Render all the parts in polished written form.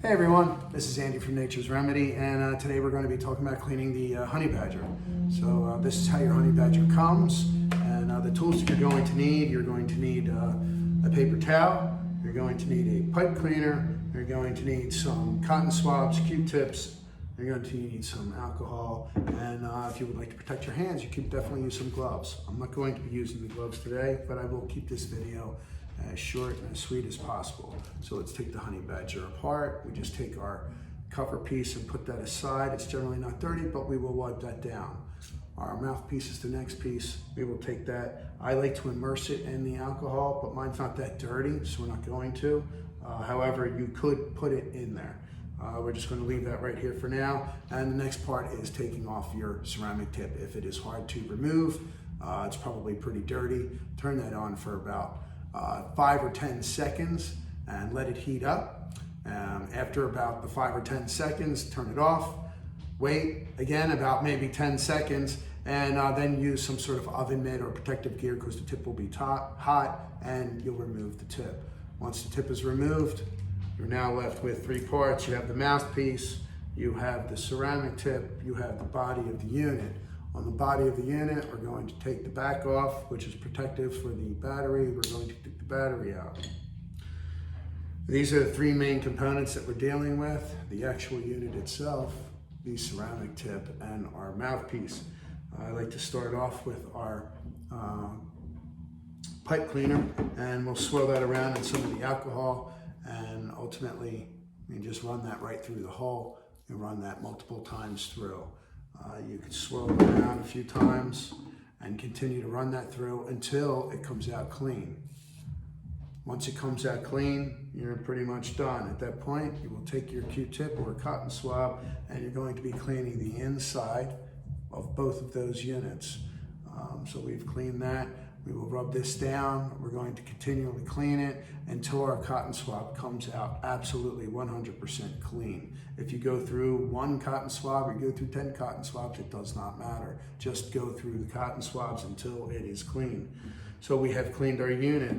Hey everyone, this is Andy from Nature's Remedy, and today we're going to be talking about cleaning the Honey Badger. So this is how your Honey Badger comes, and the tools that you're going to need: a paper towel, you're going to need a pipe cleaner, you're going to need some cotton swabs, Q-tips, you're going to need some alcohol, and if you would like to protect your hands, you can definitely use some gloves. I'm not going to be using the gloves today, but I will keep this video as short and as sweet as possible. So let's take the Honey Badger apart. We just take our cover piece and put that aside. It's generally not dirty, but we will wipe that down. Our mouthpiece is the next piece. We will take that. I like to immerse it in the alcohol, but mine's not that dirty, so we're not going to. However, you could put it in there. We're just going to leave that right here for now. And the next part is taking off your ceramic tip. If it is hard to remove, it's probably pretty dirty. Turn that on for about 5 or 10 seconds and let it heat up. After about the 5 or 10 seconds, turn it off. Wait again about maybe 10 seconds, and then use some sort of oven mitt or protective gear because the tip will be hot, and you'll remove the tip. Once the tip is removed, you're now left with 3 parts. You have the mouthpiece, you have the ceramic tip, you have the body of the unit. On the body of the unit, we're going to take the back off, which is protective for the battery. We're going to take the battery out. These are the 3 main components that we're dealing with: the actual unit itself, the ceramic tip, and our mouthpiece. I like to start off with our pipe cleaner, and we'll swirl that around in some of the alcohol, and ultimately you just run that right through the hole and run that multiple times through. You can swirl it around a few times and continue to run that through until it comes out clean. Once it comes out clean, you're pretty much done. At that point, you will take your Q-tip or a cotton swab, and you're going to be cleaning the inside of both of those units. So we've cleaned that. We will rub this down. We're going to continually clean it until our cotton swab comes out absolutely 100% clean. If you go through 1 cotton swab or you go through 10 cotton swabs, it does not matter. Just go through the cotton swabs until it is clean. So we have cleaned our unit.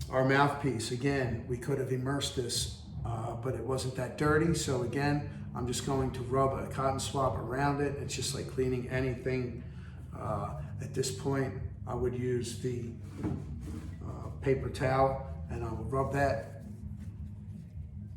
Our mouthpiece, again, we could have immersed this, but it wasn't that dirty. So again, I'm just going to rub a cotton swab around it. It's just like cleaning anything. At this point, I would use the paper towel, and I will rub that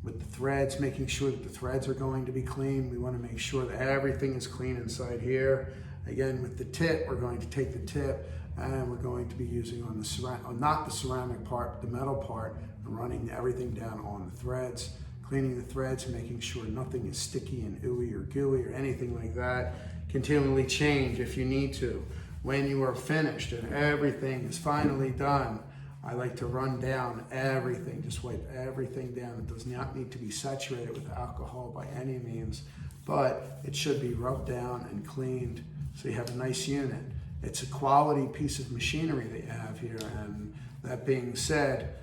with the threads, making sure that the threads are going to be clean. We want to make sure that everything is clean inside here. Again, with the tip, we're going to take the tip, and we're going to be using on the not the ceramic part, the metal part, and running everything down on the threads, cleaning the threads and making sure nothing is sticky and ooey or gooey or anything like that. Continually change if you need to. When you are finished and everything is finally done, I like to run down everything, just wipe everything down. It does not need to be saturated with alcohol by any means, but it should be rubbed down and cleaned so you have a nice unit. It's a quality piece of machinery that you have here, and that being said,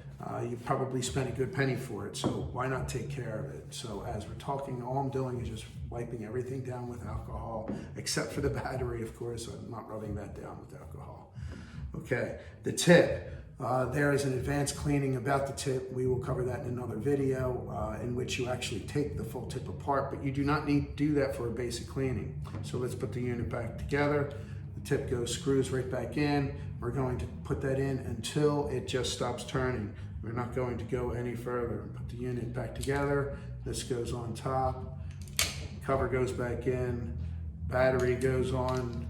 you probably spent a good penny for it, so why not take care of it? So as we're talking, all I'm doing is just wiping everything down with alcohol, except for the battery, of course. I'm not rubbing that down with alcohol. Okay, the tip. There is an advanced cleaning about the tip. We will cover that in another video in which you actually take the full tip apart, but you do not need to do that for a basic cleaning. So let's put the unit back together. The tip screws right back in. We're going to put that in until it just stops turning. We're not going to go any further. Put the unit back together. This goes on top. Cover goes back in. Battery goes on.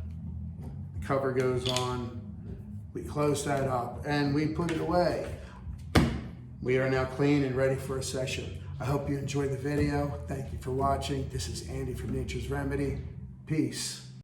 The cover goes on. We close that up and we put it away. We are now clean and ready for a session. I hope you enjoyed the video. Thank you for watching. This is Andy from Nature's Remedy. Peace.